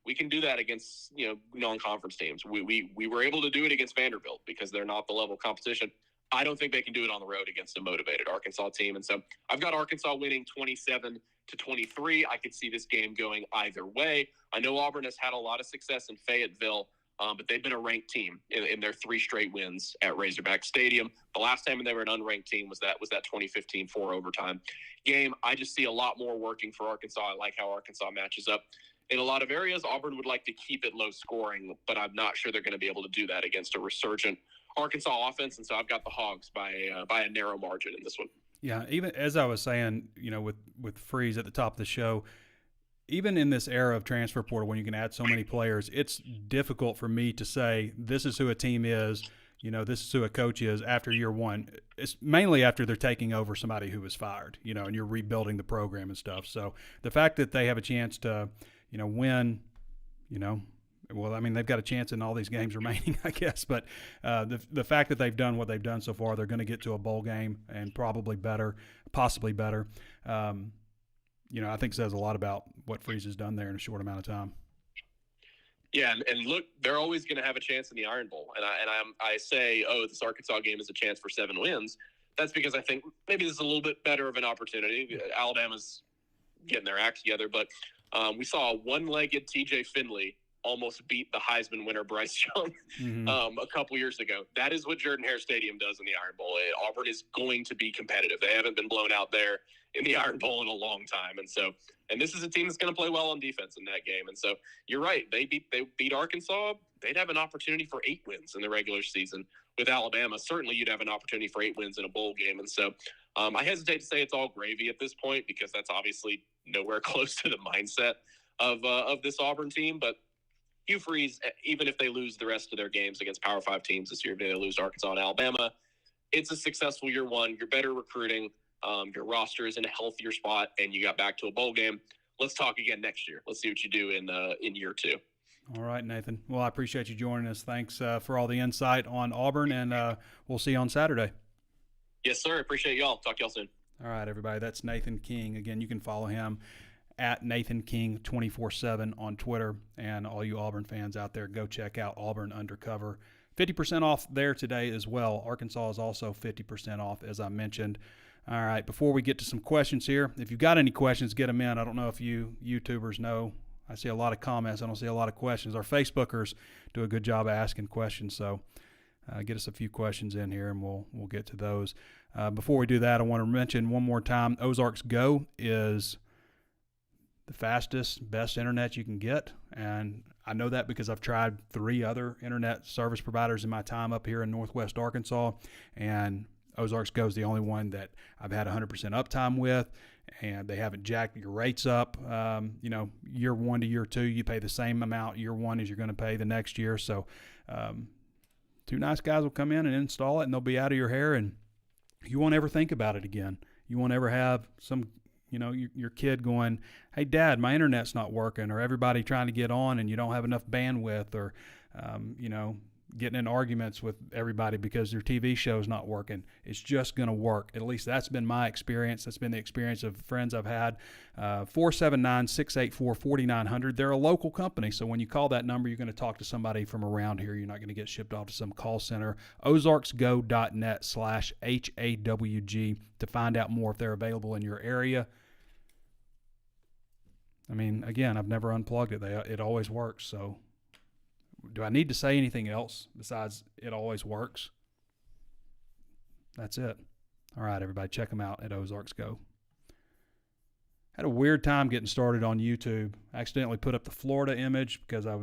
C: we can do that against, non-conference teams. We were able to do it against Vanderbilt because they're not the level of competition. I don't think they can do it on the road against a motivated Arkansas team. And so I've got Arkansas winning 27-23. I could see this game going either way. I know Auburn has had a lot of success in Fayetteville, but they've been a ranked team in their 3 straight wins at Razorback Stadium. The last time they were an unranked team was that 2015 4-overtime game. I just see a lot more working for Arkansas. I like how Arkansas matches up in a lot of areas. Auburn would like to keep it low scoring, but I'm not sure they're going to be able to do that against a resurgent Arkansas offense, and so I've got the Hogs by a narrow margin in this one.
A: Yeah, even as I was saying, with Freeze at the top of the show, even in this era of transfer portal when you can add so many players, it's difficult for me to say this is who a team is, this is who a coach is after year one. It's mainly after they're taking over somebody who was fired, and you're rebuilding the program and stuff. So the fact that they have a chance to, win, well, I mean, they've got a chance in all these games remaining, I guess. But the fact that they've done what they've done so far, they're going to get to a bowl game and probably better, possibly better. I think says a lot about what Freeze has done there in a short amount of time.
C: Yeah, and look, they're always going to have a chance in the Iron Bowl. And I say, this Arkansas game is a chance for 7 wins. That's because I think maybe this is a little bit better of an opportunity. Alabama's getting their act together, but we saw a one-legged TJ Finley almost beat the Heisman winner Bryce Young a couple years ago. That is what Jordan-Hare Stadium does in the Iron Bowl. Auburn is going to be competitive. They haven't been blown out there in the Iron Bowl in a long time. And this is a team that's going to play well on defense in that game. And so you're right. They beat Arkansas. They'd have an opportunity for 8 wins in the regular season. With Alabama, certainly you'd have an opportunity for 8 wins in a bowl game. And so I hesitate to say it's all gravy at this point because that's obviously nowhere close to the mindset of this Auburn team. But Hugh Freeze, even if they lose the rest of their games against Power 5 teams this year, if they lose to Arkansas and Alabama, it's a successful year one. You're better recruiting. Your roster is in a healthier spot, and you got back to a bowl game. Let's talk again next year. Let's see what you do in year 2.
A: All right, Nathan. Well, I appreciate you joining us. Thanks for all the insight on Auburn, and we'll see you on Saturday.
C: Yes, sir. Appreciate y'all. Talk to y'all soon.
A: All right, everybody. That's Nathan King. Again, you can follow him at Nathan King 24/7 on Twitter. And all you Auburn fans out there, go check out Auburn Undercover. 50% off there today as well. Arkansas is also 50% off, as I mentioned. All right, before we get to some questions here, if you've got any questions, get them in. I don't know if you YouTubers know. I see a lot of comments. I don't see a lot of questions. Our Facebookers do a good job of asking questions, so get us a few questions in here, and we'll get to those. Before we do that, I want to mention one more time, Ozarks Go is the fastest, best internet you can get, and I know that because I've tried 3 other internet service providers in my time up here in Northwest Arkansas, and Ozarks Go is the only one that I've had 100% uptime with, and they haven't jacked your rates up. Year 1 to year 2, you pay the same amount year 1 as you're going to pay the next year. So 2 nice guys will come in and install it, and they'll be out of your hair, and you won't ever think about it again. You won't ever have some your kid going, hey, Dad, my internet's not working, or everybody trying to get on and you don't have enough bandwidth, or, getting in arguments with everybody because their TV show's not working. It's just going to work. At least that's been my experience. That's been the experience of friends I've had. 479-684-4900. They're a local company, so when you call that number, you're going to talk to somebody from around here. You're not going to get shipped off to some call center. ozarksgo.net/HAWG to find out more if they're available in your area. I mean, again, I've never unplugged it. It always works, so do I need to say anything else besides it always works? That's it. All right, everybody, check them out at Ozarks Go. Had a weird time getting started on YouTube. I accidentally put up the Florida image because I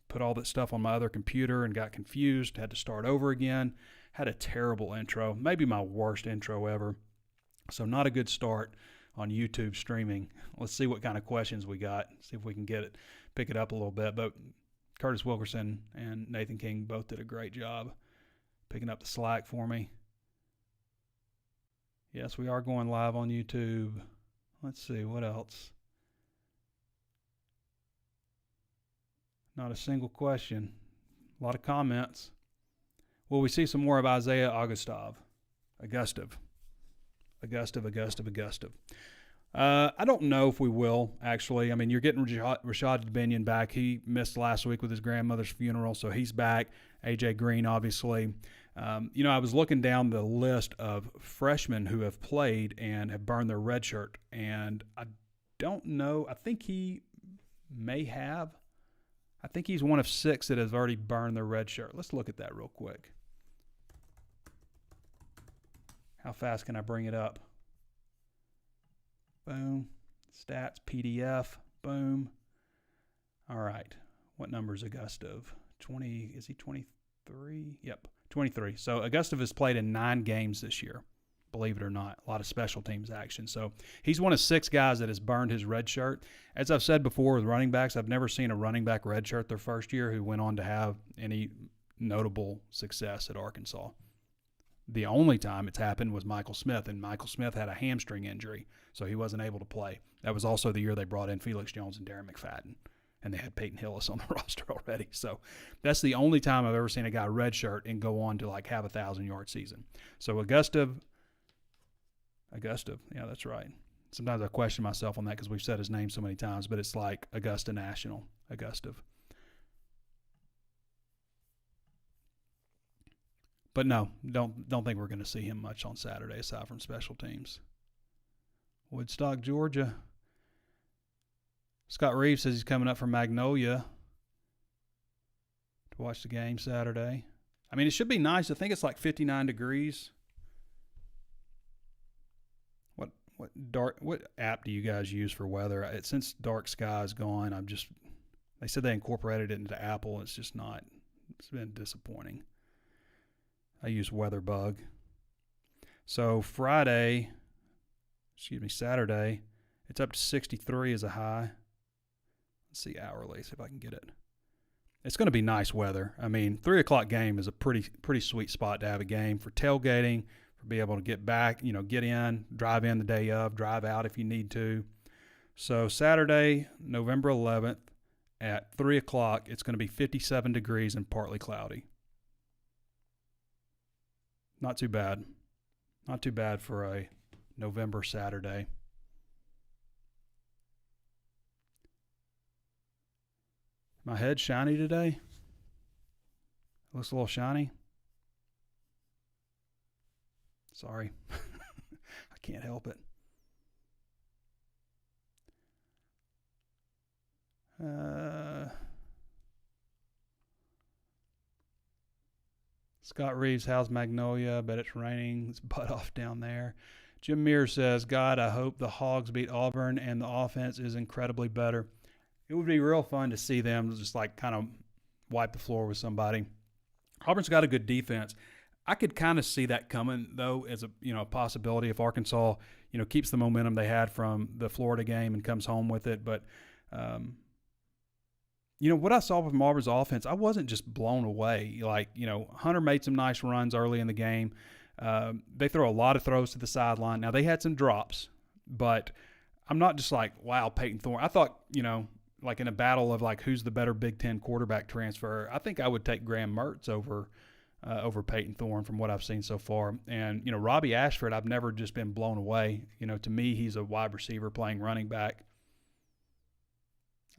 A: put all that stuff on my other computer and got confused. Had to start over again. Had a terrible intro, maybe my worst intro ever. So not a good start. on YouTube streaming. Let's see what kind of questions we got. See if we can pick it up a little bit. But Curtis Wilkerson and Nathan King both did a great job picking up the slack for me. Yes, we are going live on YouTube. Let's see, what else? Not a single question. A lot of comments. Will we see some more of Isaiah Augustov? Augustov. I don't know if we will, actually. I mean, you're getting Rashad Binion back. He missed last week with his grandmother's funeral, so he's back. A.J. Green, obviously. I was looking down the list of freshmen who have played and have burned their red shirt, and I don't know. I think he may have. I think he's one of 6 that has already burned their red shirt. Let's look at that real quick. How fast can I bring it up? Boom. Stats, PDF. Boom. All right. What number is Augustov? 20. Is he 23? Yep, 23. So Augustov has played in 9 games this year, believe it or not. A lot of special teams action. So he's one of 6 guys that has burned his red shirt. As I've said before with running backs, I've never seen a running back red shirt their first year who went on to have any notable success at Arkansas. The only time it's happened was Michael Smith, and Michael Smith had a hamstring injury, so he wasn't able to play. That was also the year they brought in Felix Jones and Darren McFadden, and they had Peyton Hillis on the roster already. So that's the only time I've ever seen a guy redshirt and go on to have a 1,000-yard season. So Augustov, yeah, that's right. Sometimes I question myself on that because we've said his name so many times, but it's like Augusta National, Augustov. But no, don't think we're going to see him much on Saturday aside from special teams. Woodstock, Georgia. Scott Reeves says he's coming up from Magnolia to watch the game Saturday. I mean, it should be nice. I think it's like 59 degrees. What app do you guys use for weather? Since Dark Sky is gone, they said they incorporated it into Apple. It's just not. It's been disappointing. I use WeatherBug. So Saturday, it's up to 63 as a high. Let's see hourly, see if I can get it. It's going to be nice weather. I mean, 3 o'clock game is a pretty sweet spot to have a game for tailgating, for being able to get back, get in, drive in the day of, drive out if you need to. So Saturday, November 11th at 3 o'clock, it's going to be 57 degrees and partly cloudy. Not too bad. Not too bad for a November Saturday. My head's shiny today. Looks a little shiny. Sorry. I can't help it. Scott Reeves, how's Magnolia? Bet it's raining. It's butt off down there. Jim Mears says, God, I hope the Hogs beat Auburn and the offense is incredibly better. It would be real fun to see them just kind of wipe the floor with somebody. Auburn's got a good defense. I could kind of see that coming, though, as a possibility if Arkansas, keeps the momentum they had from the Florida game and comes home with it. But, what I saw from Auburn's offense, I wasn't just blown away. Hunter made some nice runs early in the game. They throw a lot of throws to the sideline. Now, they had some drops, but I'm not just wow, Peyton Thorne. I thought, in a battle of who's the better Big Ten quarterback transfer, I think I would take Graham Mertz over Peyton Thorne from what I've seen so far. And, Robbie Ashford, I've never just been blown away. To me, he's a wide receiver playing running back.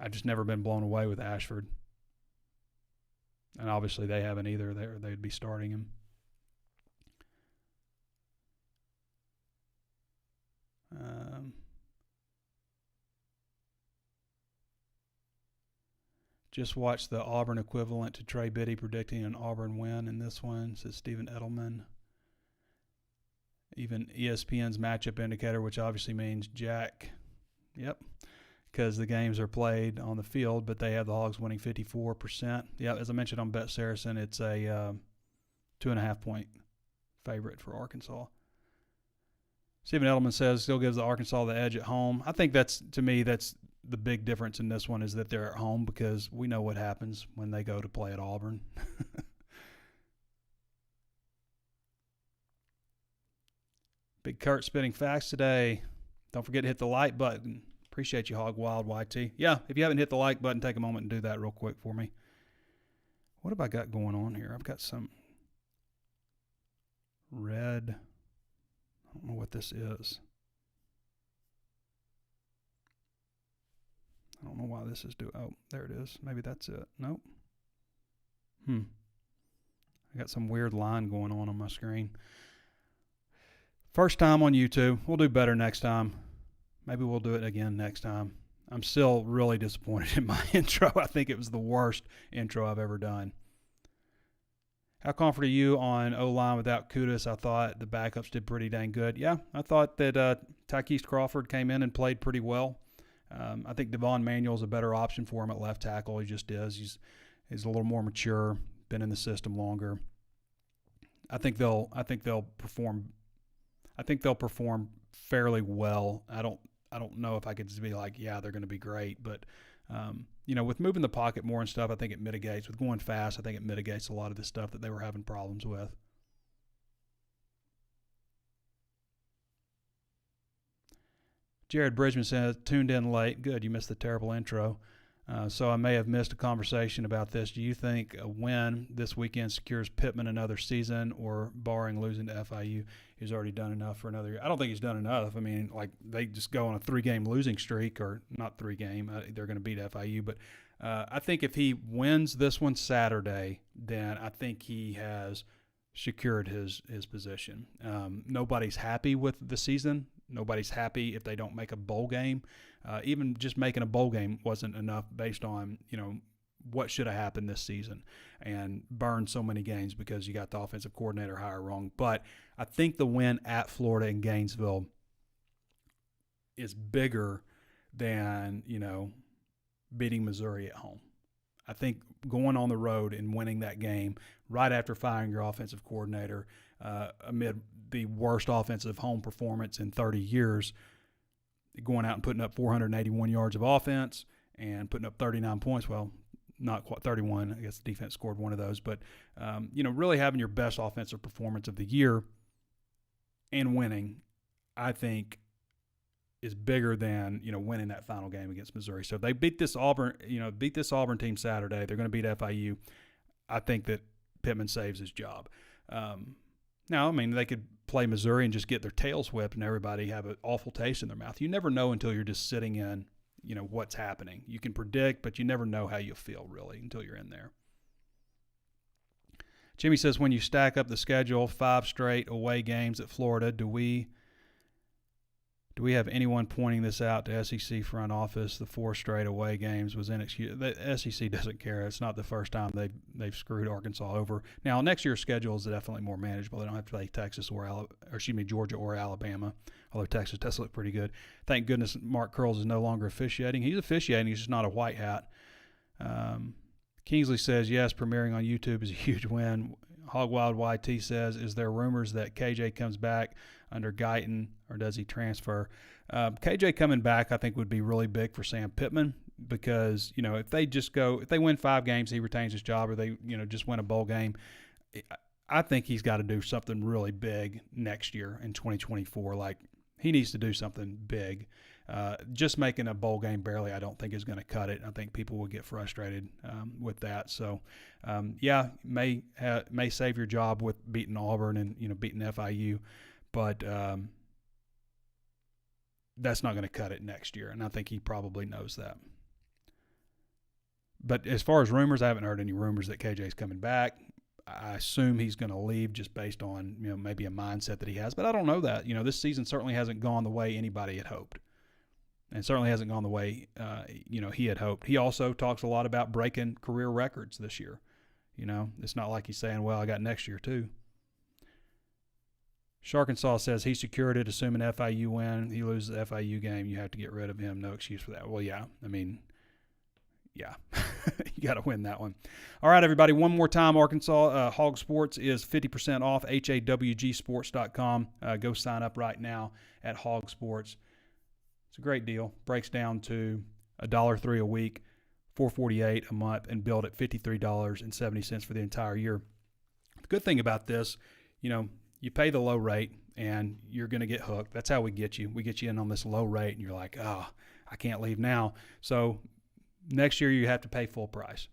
A: I've just never been blown away with Ashford. And obviously they haven't either. They'd be starting him. Just watched the Auburn equivalent to Trey Biddy predicting an Auburn win in this one, says Stephen Edelman. Even ESPN's matchup indicator, which obviously means Jack. Yep. Because the games are played on the field, but they have the Hogs winning 54%. Yeah, as I mentioned on Bet Saracen, it's a 2.5-point favorite for Arkansas. Stephen Edelman says still gives the Arkansas the edge at home. I think that's the big difference in this one is that they're at home because we know what happens when they go to play at Auburn. Big Kurt spitting facts today. Don't forget to hit the like button. Appreciate you, Hog Wild YT. Yeah, if you haven't hit the like button, take a moment and do that real quick for me. What have I got going on here? I've got some red. I don't know what this is. I don't know why this is doing. Oh, there it is. Maybe that's it. Nope. I got some weird line going on my screen. First time on YouTube. We'll do better next time. Maybe we'll do it again next time. I'm still really disappointed in my intro. I think it was the worst intro I've ever done. How confident are you on O-line without Kudus? I thought the backups did pretty dang good. Yeah, I thought that Tykees Crawford came in and played pretty well. I think Devon Manuel's a better option for him at left tackle. He just is. He's a little more mature, been in the system longer. I think they'll perform fairly well. I don't know if I could just be like, yeah, they're going to be great, but with moving the pocket more and stuff, I think it mitigates. With going fast, I think it mitigates a lot of the stuff that they were having problems with. Jared Bridgman says, tuned in late. Good, you missed the terrible intro. So I may have missed a conversation about this. Do you think a win this weekend secures Pittman another season, or barring losing to FIU, he's already done enough for another year? I don't think he's done enough. I mean, like, they just go on a 3-game losing streak, or not 3-game. They're going to beat FIU. But I think if he wins this one Saturday, then I think he has secured his position. Nobody's happy with the season. Nobody's happy if they don't make a bowl game. Even just making a bowl game wasn't enough based on, what should have happened this season and burned so many games because you got the offensive coordinator hire wrong. But I think the win at Florida and Gainesville is bigger than, beating Missouri at home. I think going on the road and winning that game right after firing your offensive coordinator amid the worst offensive home performance in 30 years, going out and putting up 481 yards of offense and putting up 39 points. Well, not quite 31. I guess the defense scored one of those. But, really having your best offensive performance of the year and winning, I think, is bigger than, winning that final game against Missouri. So if they beat this Auburn team Saturday, they're going to beat FIU. I think that Pittman saves his job. Now, I mean, they could play Missouri and just get their tails whipped and everybody have an awful taste in their mouth. You never know until you're just sitting in, what's happening. You can predict, but you never know how you feel really until you're in there. Jimmy says, when you stack up the schedule, 5 straight away games at Florida, do we have anyone pointing this out to SEC front office? The 4 straight away games was inexcusable. The SEC doesn't care. It's not the first time they've screwed Arkansas over. Now, next year's schedule is definitely more manageable. They don't have to play Georgia or Alabama, although Texas does look pretty good. Thank goodness Mark Curls is no longer officiating. He's officiating. He's just not a white hat. Kingsley says, yes, premiering on YouTube is a huge win. Hogwild YT says, is there rumors that KJ comes back under Guyton, or does he transfer? KJ coming back, I think, would be really big for Sam Pittman because, if they win 5 games, he retains his job, or they, just win a bowl game. I think he's got to do something really big next year in 2024. Like, he needs to do something big. Just making a bowl game barely, I don't think is going to cut it. I think people will get frustrated with that. So, may save your job with beating Auburn and beating FIU, but that's not going to cut it next year, and I think he probably knows that. But as far as rumors, I haven't heard any rumors that KJ's coming back. I assume he's going to leave just based on maybe a mindset that he has, but I don't know that. This season certainly hasn't gone the way anybody had hoped. And certainly hasn't gone the way, he had hoped. He also talks a lot about breaking career records this year. It's not like he's saying, well, I got next year too. Arkansas says he secured it, assuming FIU win. He loses the FIU game, you have to get rid of him. No excuse for that. Well, yeah. I mean, yeah, you got to win that one. All right, everybody, one more time, Arkansas HawgSports is 50% off, HawgSports.com. Go sign up right now at HawgSports. It's a great deal. Breaks down to $1.03 a week, $4.48 a month, and billed at $53.70 for the entire year. The good thing about this, you pay the low rate and you're going to get hooked. That's how we get you. We get you in on this low rate and you're like, oh, I can't leave now. So next year you have to pay full price.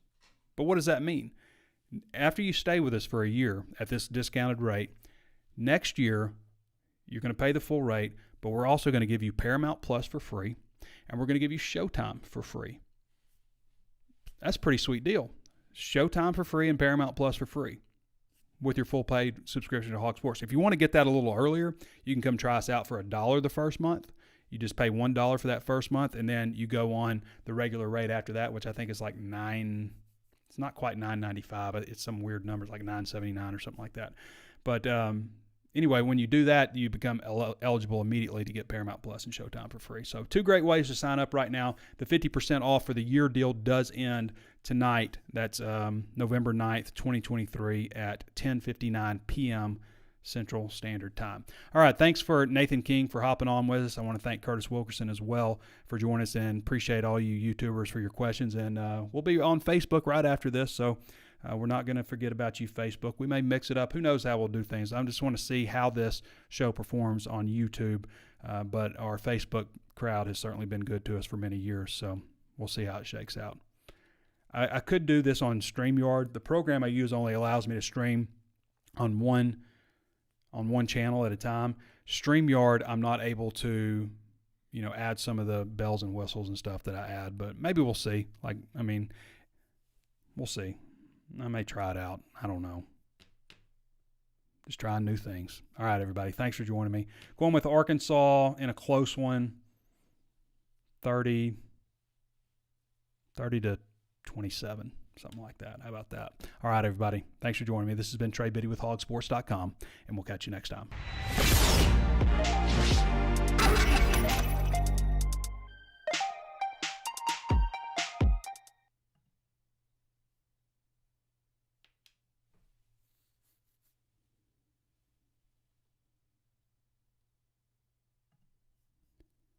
A: But what does that mean? After you stay with us for a year at this discounted rate, next year you're going to pay the full rate, but we're also going to give you Paramount Plus for free, and we're going to give you Showtime for free. That's a pretty sweet deal. Showtime for free and Paramount Plus for free with your full paid subscription to HawgSports. If you want to get that a little earlier, you can come try us out for $1 the first month. You just pay $1 for that first month, and then you go on the regular rate after that, which I think is like it's not quite $9.95, but it's some weird number, it's like $9.79 or something like that. But anyway, when you do that, you become eligible immediately to get Paramount Plus and Showtime for free. So 2 great ways to sign up right now. The 50% off for the year deal does end tonight. That's November 9th, 2023 at 10:59 p.m. Central Standard Time. All right, thanks for Nathan King for hopping on with us. I want to thank Curtis Wilkerson as well for joining us, and appreciate all you YouTubers for your questions. And we'll be on Facebook right after this, so we're not going to forget about you, Facebook. We may mix it up. Who knows how we'll do things. I just want to see how this show performs on YouTube, but our Facebook crowd has certainly been good to us for many years, so we'll see how it shakes out. I could do this on StreamYard. The program I use only allows me to stream on one channel at a time. StreamYard, I'm not able to, add some of the bells and whistles and stuff that I add, but maybe we'll see. We'll see. I may try it out. I don't know. Just trying new things. All right, everybody. Thanks for joining me. Going with Arkansas in a close one, 30 to 27, something like that. How about that? All right, everybody. Thanks for joining me. This has been Trey Biddy with HawgSports.com, and we'll catch you next time.